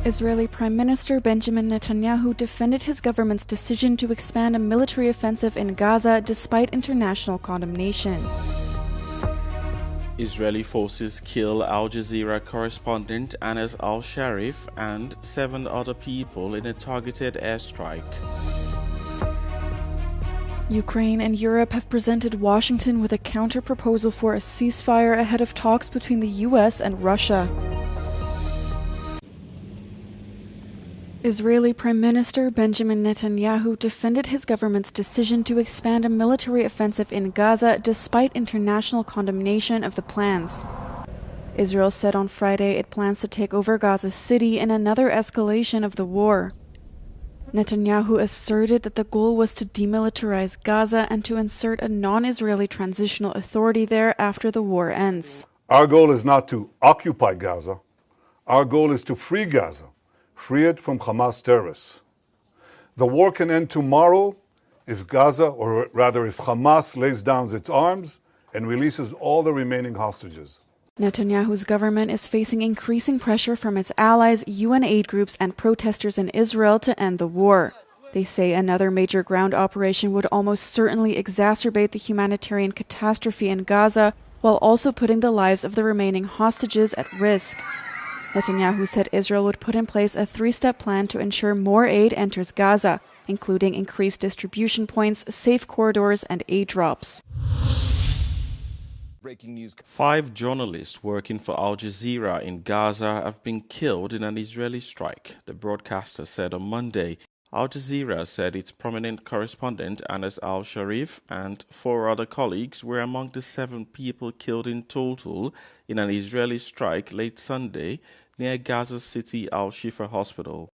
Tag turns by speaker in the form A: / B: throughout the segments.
A: Israeli Prime Minister Benjamin Netanyahu defended his government's decision to expand a military offensive in Gaza despite international condemnation.
B: Israeli forces kill Al Jazeera correspondent Anas al-Sharif and 7 other people in a targeted airstrike.
A: Ukraine and Europe have presented Washington with a counter-proposal for a ceasefire ahead of talks between the US and Russia. Israeli Prime Minister Benjamin Netanyahu defended his government's decision to expand a military offensive in Gaza despite international condemnation of the plans. Israel said on Friday it plans to take over Gaza City in another escalation of the war. Netanyahu asserted that the goal was to demilitarize Gaza and to insert a non-Israeli transitional authority there after the war ends.
C: Our goal is not to occupy Gaza. Our goal is to free Gaza. Free it from Hamas terrorists. The war can end tomorrow if Gaza, or rather if Hamas lays down its arms and releases all the remaining hostages.
A: Netanyahu's government is facing increasing pressure from its allies, UN aid groups, and protesters in Israel to end the war. They say another major ground operation would almost certainly exacerbate the humanitarian catastrophe in Gaza, while also putting the lives of the remaining hostages at risk. Netanyahu said Israel would put in place a 3-step plan to ensure more aid enters Gaza, including increased distribution points, safe corridors, and aid drops.
B: Breaking news. 5 journalists working for Al Jazeera in Gaza have been killed in an Israeli strike, the broadcaster said on Monday. Al Jazeera said its prominent correspondent Anas al-Sharif and 4 other colleagues were among the 7 people killed in total in an Israeli strike late Sunday near Gaza City Al-Shifa Hospital.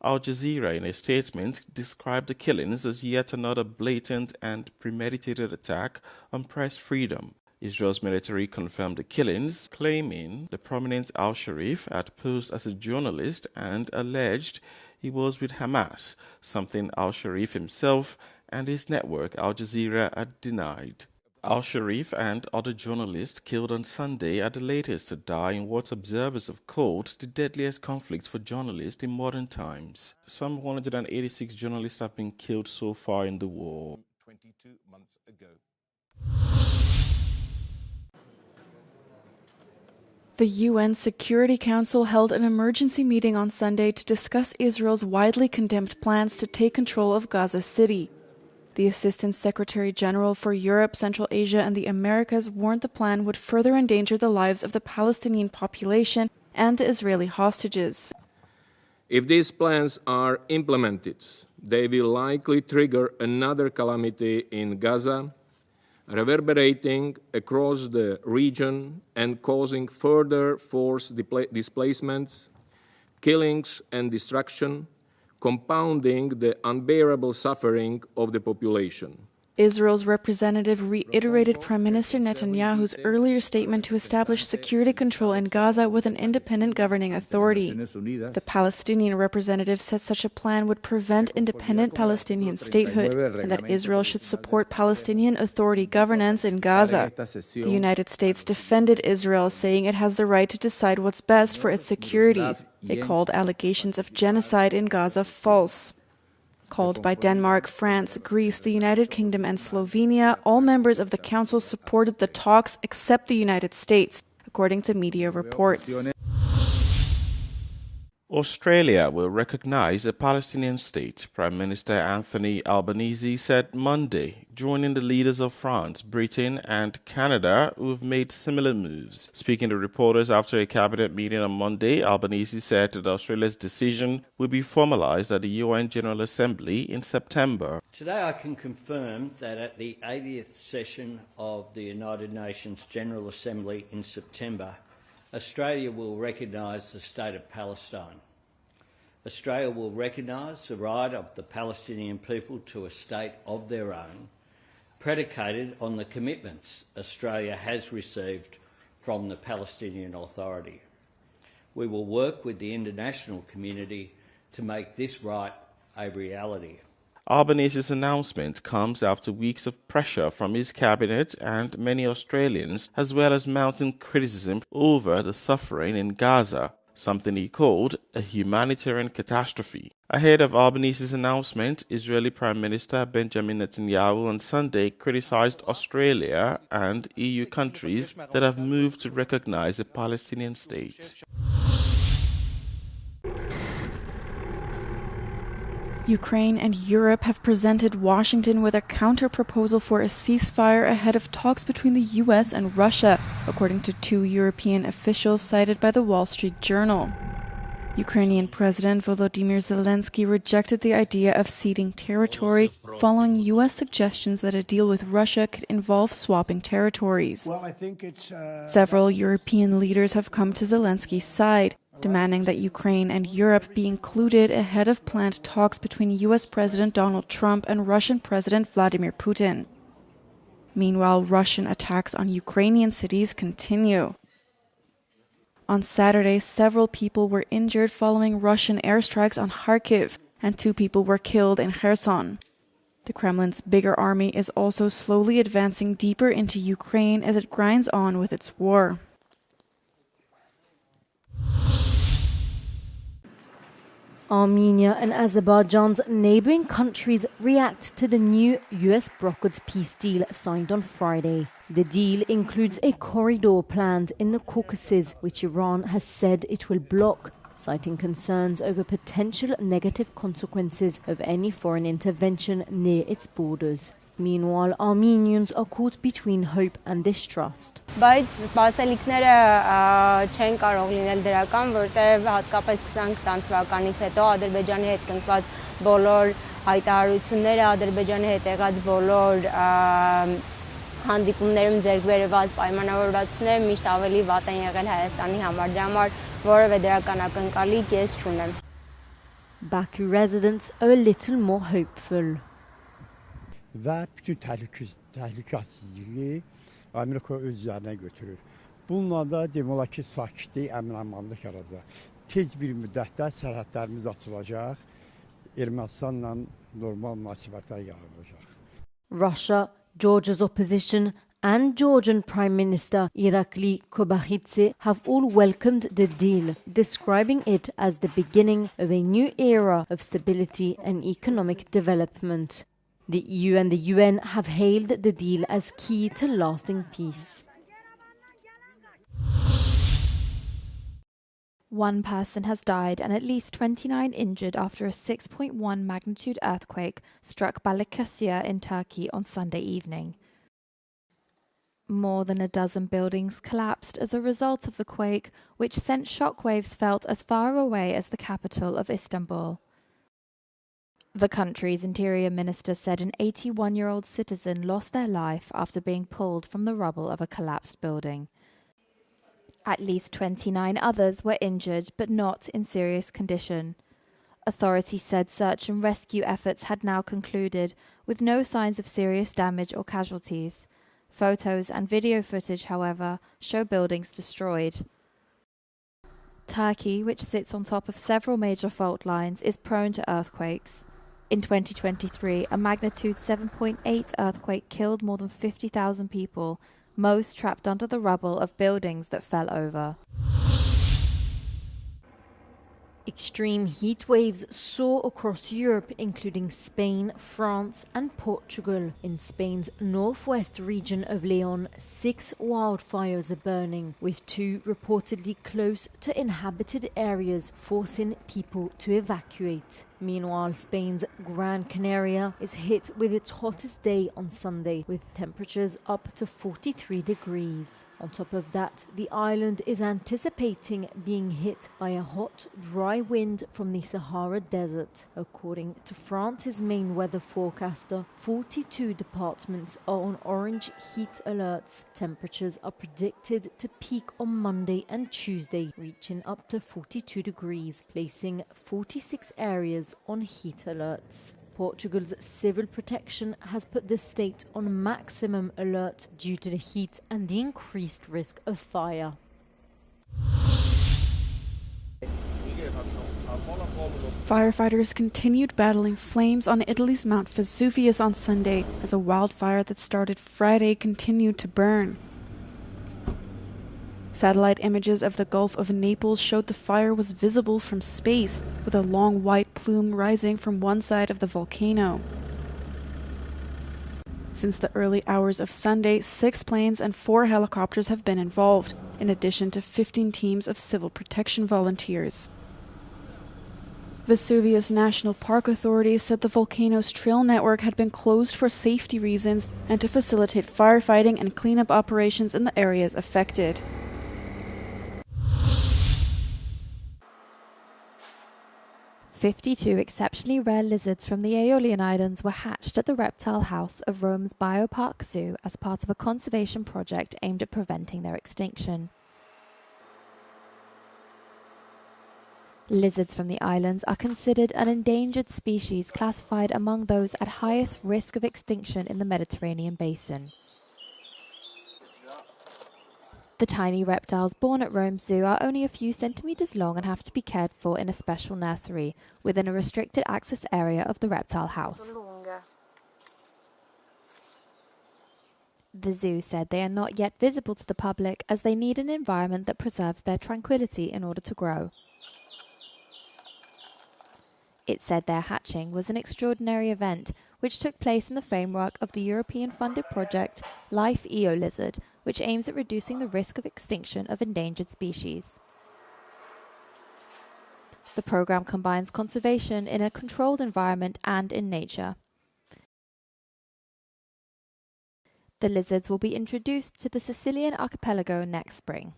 B: Al Jazeera, in a statement, described the killings as yet another blatant and premeditated attack on press freedom. Israel's military confirmed the killings, claiming the prominent al-Sharif had posed as a journalist and alleged he was with Hamas, something al-Sharif himself and his network Al Jazeera had denied. Al-Sharif and other journalists killed on Sunday are the latest to die in what observers have called the deadliest conflict for journalists in modern times. Some 186 journalists have been killed so far in the war.
D: 22 months ago.
A: The UN Security Council held an emergency meeting on Sunday to discuss Israel's widely condemned plans to take control of Gaza City. The Assistant Secretary General for Europe, Central Asia, and the Americas warned the plan would further endanger the lives of the Palestinian population and the Israeli hostages.
E: If these plans are implemented, they will likely trigger another calamity in Gaza, reverberating across the region and causing further forced displacements, killings, and destruction, compounding the unbearable suffering of the population.
A: Israel's representative reiterated Prime Minister Netanyahu's earlier statement to establish security control in Gaza with an independent governing authority. The Palestinian representative said such a plan would prevent independent Palestinian statehood and that Israel should support Palestinian Authority governance in Gaza. The United States defended Israel, saying it has the right to decide what's best for its security. It called allegations of genocide in Gaza false. Called by Denmark, France, Greece, the United Kingdom, and Slovenia, all members of the Council supported the talks except the United States, according to media reports.
B: Australia will recognize a Palestinian state, Prime Minister Anthony Albanese said Monday, joining the leaders of France, Britain, and Canada who have made similar moves. Speaking to reporters after a cabinet meeting on Monday, Albanese said that Australia's decision will be formalized at the UN General Assembly in September.
F: Today I can confirm that at the 80th session of the United Nations General Assembly in September, Australia will recognise the state of Palestine. Australia will recognise the right of the Palestinian people to a state of their own, predicated on the commitments Australia has received from the Palestinian Authority. We will work with the international community to make this right a reality.
B: Albanese's announcement comes after weeks of pressure from his cabinet and many Australians, as well as mounting criticism over the suffering in Gaza. something he called a humanitarian catastrophe. Ahead of Albanese's announcement, Israeli Prime Minister Benjamin Netanyahu on Sunday criticized Australia and EU countries that have moved to recognize a Palestinian state.
A: Ukraine and Europe have presented Washington with a counter-proposal for a ceasefire ahead of talks between the US and Russia, according to two European officials cited by the Wall Street Journal. Ukrainian President Volodymyr Zelensky rejected the idea of ceding territory following US suggestions that a deal with Russia could involve swapping territories. Several European leaders have come to Zelensky's side, demanding that Ukraine and Europe be included ahead of planned talks between US President Donald Trump and Russian President Vladimir Putin. Meanwhile, Russian attacks on Ukrainian cities continue. On Saturday, several people were injured following Russian airstrikes on Kharkiv, and 2 people were killed in Kherson. The Kremlin's bigger army is also slowly advancing deeper into Ukraine as it grinds on with its war.
G: Armenia and Azerbaijan's neighboring countries react to the new US-brokered peace deal signed on Friday. The deal includes a corridor planned in the Caucasus, which Iran has said it will block, citing concerns over potential negative consequences of any foreign intervention near its borders. Meanwhile, Armenians are caught between hope and distrust.
H: Բայց սպասելիքները չեն կարող լինել դրական, որտեղ հատկապես 2020 թվականից հետո Ադրբեջանի հետ կնքված բոլոր հայտարարությունները, Ադրբեջանի հետ եղած բոլոր հանդիպումներում ձեռք բերված պայմանավորվածությունները միշտ ավելի վատ են եղել Հայաստանի համար, դրա համար որևէ դրական ակնկալի ես չունեմ.
G: Baku residents are a little more hopeful.
I: Ve bütün təhlükəsizliyi Amerika öz üzərinə götürür. Bununla da demək olar ki, sakitlik, əmin-amanlıq yaradacaq. Tez bir müddətdə sərhədlərimiz açılacaq, Ermənistanla normal münasibətlər yaradılacaq.
G: Russia, Georgia's opposition, and Georgian Prime Minister Irakli Kobakhidze have all welcomed the deal, describing it as the beginning of a new era of stability and economic development. The EU and the UN have hailed the deal as key to lasting peace.
J: One person has died and at least 29 injured after a 6.1 magnitude earthquake struck Balıkesir in Turkey on Sunday evening. More than a dozen buildings collapsed as a result of the quake, which sent shockwaves felt as far away as the capital of Istanbul. The country's interior minister said an 81-year-old citizen lost their life after being pulled from the rubble of a collapsed building. At least 29 others were injured, but not in serious condition. Authorities said search and rescue efforts had now concluded, with no signs of serious damage or casualties. Photos and video footage, however, show buildings destroyed. Turkey, which sits on top of several major fault lines, is prone to earthquakes. In 2023, a magnitude 7.8 earthquake killed more than 50,000 people, most trapped under the rubble of buildings that fell over.
G: Extreme heat waves soar across Europe, including Spain, France and Portugal. In Spain's northwest region of Leon, 6 wildfires are burning, with 2 reportedly close to inhabited areas, forcing people to evacuate. Meanwhile, Spain's Gran Canaria is hit with its hottest day on Sunday, with temperatures up to 43 degrees. On top of that, the island is anticipating being hit by a hot, dry wind from the Sahara Desert. According to France's main weather forecaster, 42 departments are on orange heat alerts. Temperatures are predicted to peak on Monday and Tuesday, reaching up to 42 degrees, placing 46 areas on heat alerts. Portugal's civil protection has put the state on maximum alert due to the heat and the increased risk of fire.
A: Firefighters continued battling flames on Italy's Mount Vesuvius on Sunday as a wildfire that started Friday continued to burn. Satellite images of the Gulf of Naples showed the fire was visible from space, with a long white plume rising from one side of the volcano. Since the early hours of Sunday, 6 planes and 4 helicopters have been involved, in addition to 15 teams of civil protection volunteers. Vesuvius National Park authorities said the volcano's trail network had been closed for safety reasons and to facilitate firefighting and cleanup operations in the areas affected.
J: "52 exceptionally rare lizards from the Aeolian Islands were hatched at the reptile house of Rome's Biopark Zoo as part of a conservation project aimed at preventing their extinction. Lizards from the islands are considered an endangered species classified among those at highest risk of extinction in the Mediterranean basin. The tiny reptiles born at Rome Zoo are only a few centimeters long and have to be cared for in a special nursery within a restricted access area of the reptile house. The zoo said they are not yet visible to the public as they need an environment that preserves their tranquility in order to grow. It said their hatching was an extraordinary event, which took place in the framework of the European-funded project Life EO Lizard, which aims at reducing the risk of extinction of endangered species. The program combines conservation in a controlled environment and in nature. The lizards will be introduced to the Sicilian archipelago next spring.